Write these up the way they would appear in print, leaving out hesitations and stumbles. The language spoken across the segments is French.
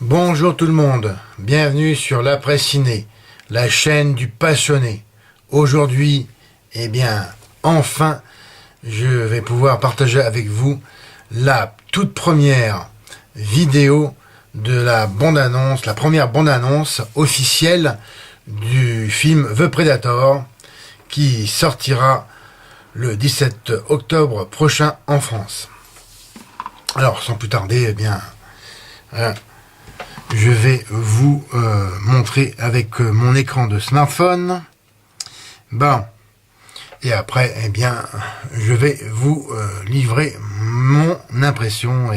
Bonjour tout le monde, bienvenue sur l'Après Ciné, la chaîne du passionné. Aujourd'hui, enfin, je vais pouvoir partager avec vous la toute première vidéo de la bande-annonce, la première bande-annonce officielle du film The Predator qui sortira le 17 octobre prochain en France. Alors, sans plus tarder, je vais vous montrer avec mon écran de smartphone. Et après, je vais vous livrer mon impression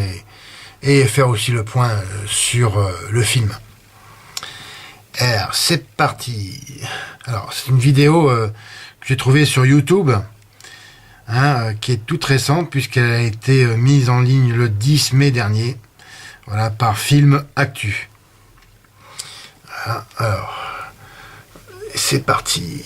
et faire aussi le point sur le film. Alors, c'est parti. Alors, c'est une vidéo que j'ai trouvée sur YouTube, qui est toute récente puisqu'elle a été mise en ligne le 10 mai dernier. Voilà, par Film Actu. Voilà, alors, c'est parti.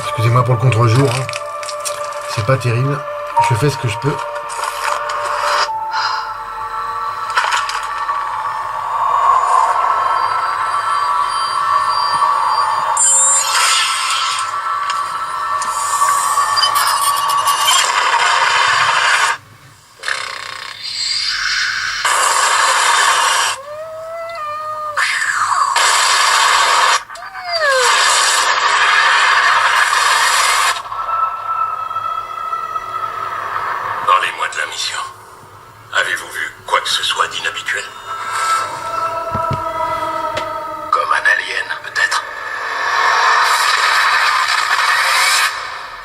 Excusez-moi pour le contre-jour, c'est pas terrible. Je fais ce que je peux. Parlez-moi de la mission. Avez-vous vu quoi que ce soit d'inhabituel? Comme un alien, peut-être?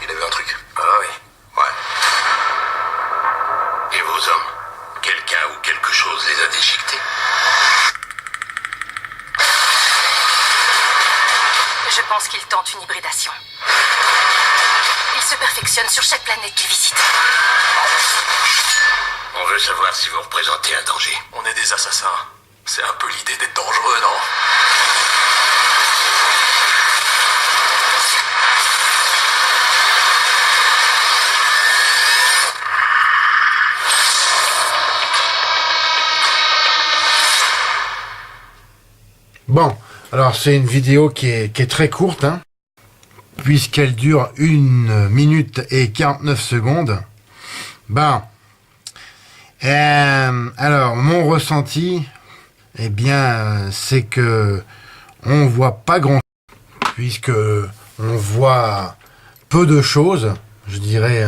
Il a vu un truc? Ah oui. Ouais. Et vos hommes? Quelqu'un ou quelque chose les a déchiquetés? Je pense qu'il tente une hybridation. Il se perfectionne sur chaque planète qu'il visite. On veut savoir si vous représentez un danger. On est des assassins. C'est un peu l'idée d'être dangereux, non? Bon, alors c'est une vidéo qui est très courte, puisqu'elle dure 1 minute et 49 secondes. Alors mon ressenti, c'est que on voit pas grand, puisque on voit peu de choses. Je dirais,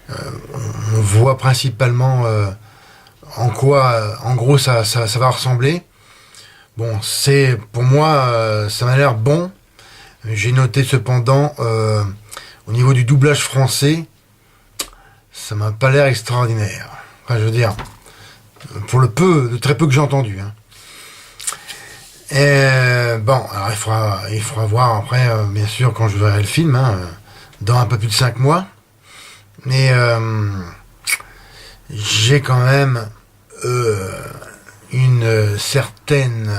on voit principalement en quoi, en gros, ça va ressembler. Bon, c'est pour moi, ça m'a l'air bon. J'ai noté cependant, au niveau du doublage français, ça m'a pas l'air extraordinaire. Enfin, je veux dire, pour le très peu que j'ai entendu. Alors il faudra voir après, bien sûr, quand je verrai le film, dans un peu plus de 5 mois. Mais j'ai quand même une certaine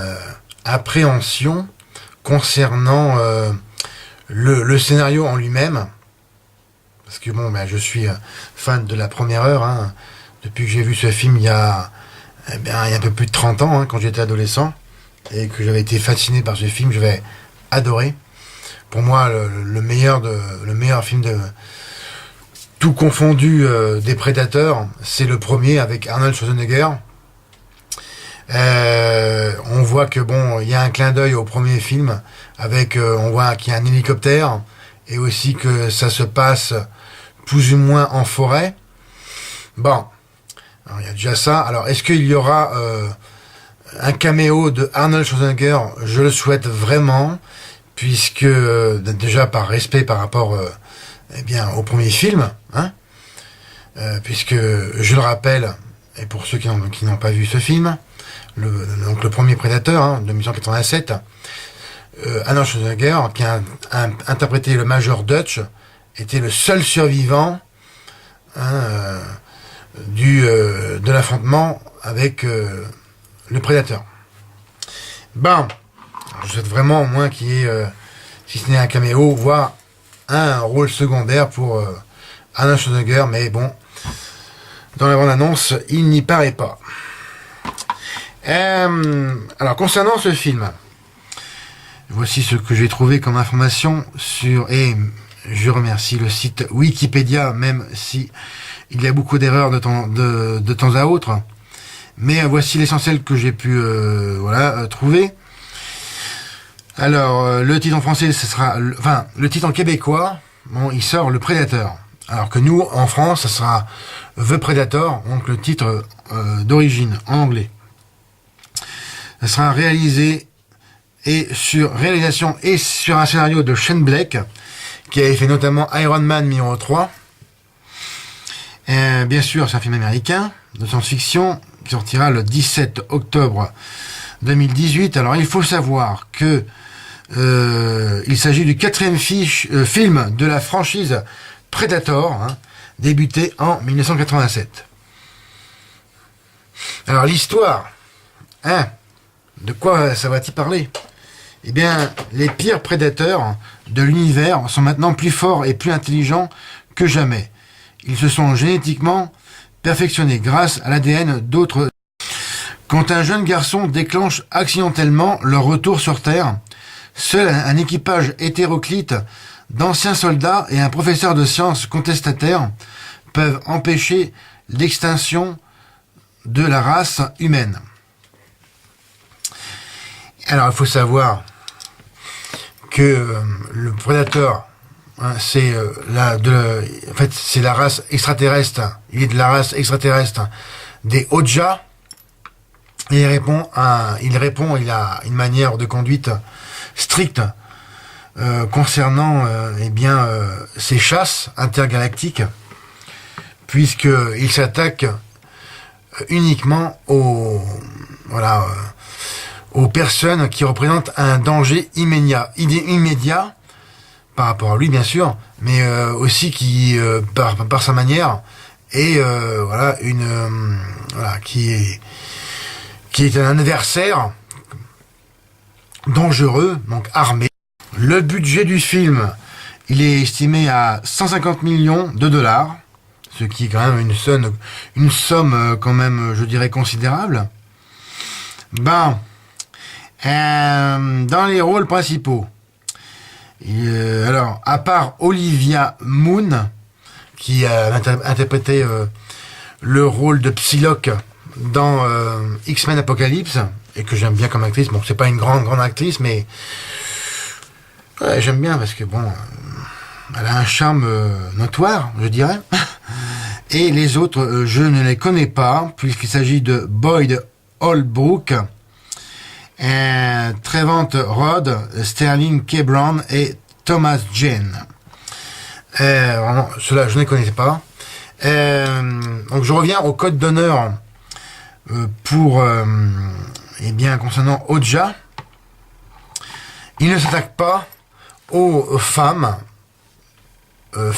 appréhension concernant le scénario en lui-même. Parce que je suis fan de la première heure, depuis que j'ai vu ce film il y a un peu plus de 30 ans, quand j'étais adolescent, et que j'avais été fasciné par ce film, j'avais adoré. Pour moi, le meilleur film de tout confondu des Prédateurs, c'est le premier avec Arnold Schwarzenegger. On voit que il y a un clin d'œil au premier film avec, on voit qu'il y a un hélicoptère et aussi que ça se passe plus ou moins en forêt. Alors, il y a déjà ça. Alors, est-ce qu'il y aura un caméo de Arnold Schwarzenegger? Je le souhaite vraiment, puisque déjà par respect par rapport au premier film, puisque je le rappelle, et pour ceux qui n'ont pas vu ce film, donc le premier Prédateur, de 1987, Arnold Schwarzenegger, qui a interprété le Major Dutch, était le seul survivant de l'affrontement avec le prédateur. Ben, je souhaite vraiment au moins qu'il y ait, si ce n'est un caméo, voire un rôle secondaire pour Arnold Schwarzenegger, mais bon, dans la bande-annonce, il n'y paraît pas. Alors, concernant ce film, voici ce que j'ai trouvé comme information sur, et je remercie le site Wikipédia, même si il y a beaucoup d'erreurs de temps à autre, mais voici l'essentiel que j'ai pu trouver. Alors, le titre en français, ce sera, le titre en québécois, bon, il sort Le Prédateur. Alors que nous, en France, ça sera The Predator, donc le titre d'origine en anglais. Ça sera réalisé réalisation et sur un scénario de Shane Black, qui avait fait notamment Iron Man numéro 3. Bien sûr, c'est un film américain de science-fiction qui sortira le 17 octobre 2018. Alors, il faut savoir que il s'agit du 4e film de la franchise Predator, débuté en 1987. Alors, l'histoire, de quoi ça va-t-il parler? Eh bien, les pires prédateurs de l'univers sont maintenant plus forts et plus intelligents que jamais. Ils se sont génétiquement perfectionnés grâce à l'ADN d'autres. Quand un jeune garçon déclenche accidentellement leur retour sur Terre, seul un équipage hétéroclite d'anciens soldats et un professeur de sciences contestataire peuvent empêcher l'extinction de la race humaine. Alors, il faut savoir que le prédateur, c'est la race extraterrestre. Il est de la race extraterrestre des Hodja. Et il a une manière de conduite stricte concernant ces chasses intergalactiques, puisqu'il s'attaque uniquement aux personnes qui représentent un danger immédiat par rapport à lui, bien sûr, mais aussi qui par sa manière est qui est un adversaire dangereux, donc armé. Le budget du film, il est estimé à 150 millions de dollars, ce qui est quand même une somme quand même, je dirais, considérable. Dans les rôles principaux, alors, à part Olivia Munn, qui a interprété le rôle de Psylocke dans X-Men Apocalypse, et que j'aime bien comme actrice. Bon, c'est pas une grande actrice, mais ouais, j'aime bien parce que bon, elle a un charme notoire, je dirais. Et les autres, je ne les connais pas, puisqu'il s'agit de Boyd Holbrook, Trevant Rod, Sterling K. Brown et Thomas Jane. Vraiment, ceux-là, je ne les connaissais pas. Donc je reviens au code d'honneur pour concernant Hodja. Il ne s'attaque pas aux femmes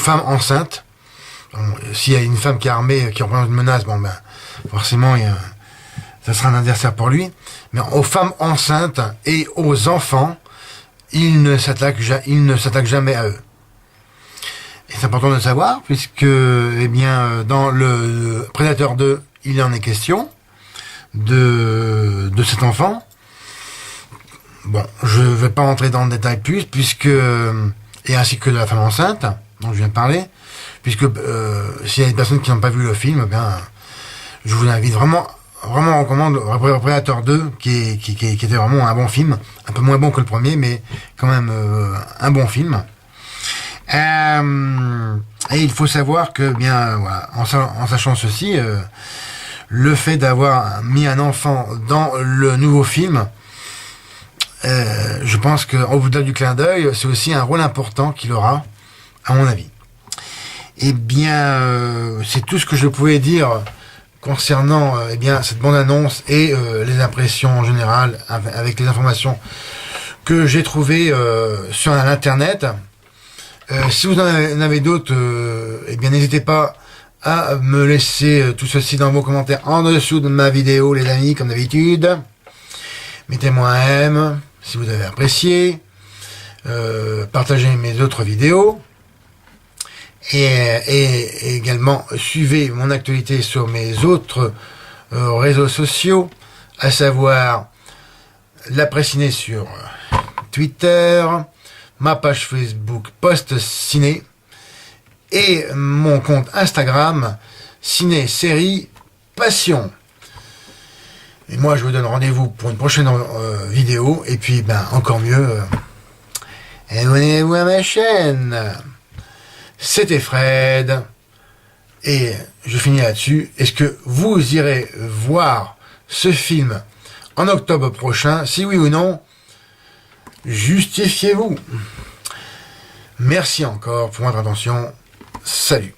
enceintes. S'il y a une femme qui est armée, qui représente une menace, forcément ça sera un adversaire pour lui. Mais aux femmes enceintes et aux enfants, il ne s'attaque jamais à eux. Et c'est important de le savoir, puisque dans le Predator 2, il en est question de cet enfant. Bon, je ne vais pas entrer dans le détail plus, et ainsi que de la femme enceinte, dont je viens de parler, puisque s'il y a des personnes qui n'ont pas vu le film, je vous invite vraiment on recommande Predator 2, qui était vraiment un bon film, un peu moins bon que le premier, mais quand même un bon film. Et il faut savoir que, en sachant ceci, le fait d'avoir mis un enfant dans le nouveau film, je pense qu'au-delà du clin d'œil, c'est aussi un rôle important qu'il aura, à mon avis. C'est tout ce que je pouvais dire concernant cette bande-annonce et les impressions en général, avec les informations que j'ai trouvées sur l'internet. Si vous en avez d'autres, n'hésitez pas à me laisser tout ceci dans vos commentaires en dessous de ma vidéo, les amis, comme d'habitude. Mettez-moi un M si vous avez apprécié. Partagez mes autres vidéos. Et également, suivez mon actualité sur mes autres réseaux sociaux, à savoir la Presse Ciné sur Twitter, ma page Facebook Post Ciné, et mon compte Instagram Ciné Série Passion. Et moi je vous donne rendez-vous pour une prochaine vidéo, et puis encore mieux, abonnez-vous à ma chaîne. C'était Fred, et je finis là-dessus. Est-ce que vous irez voir ce film en octobre prochain? Si oui ou non, justifiez-vous. Merci encore pour votre attention. Salut.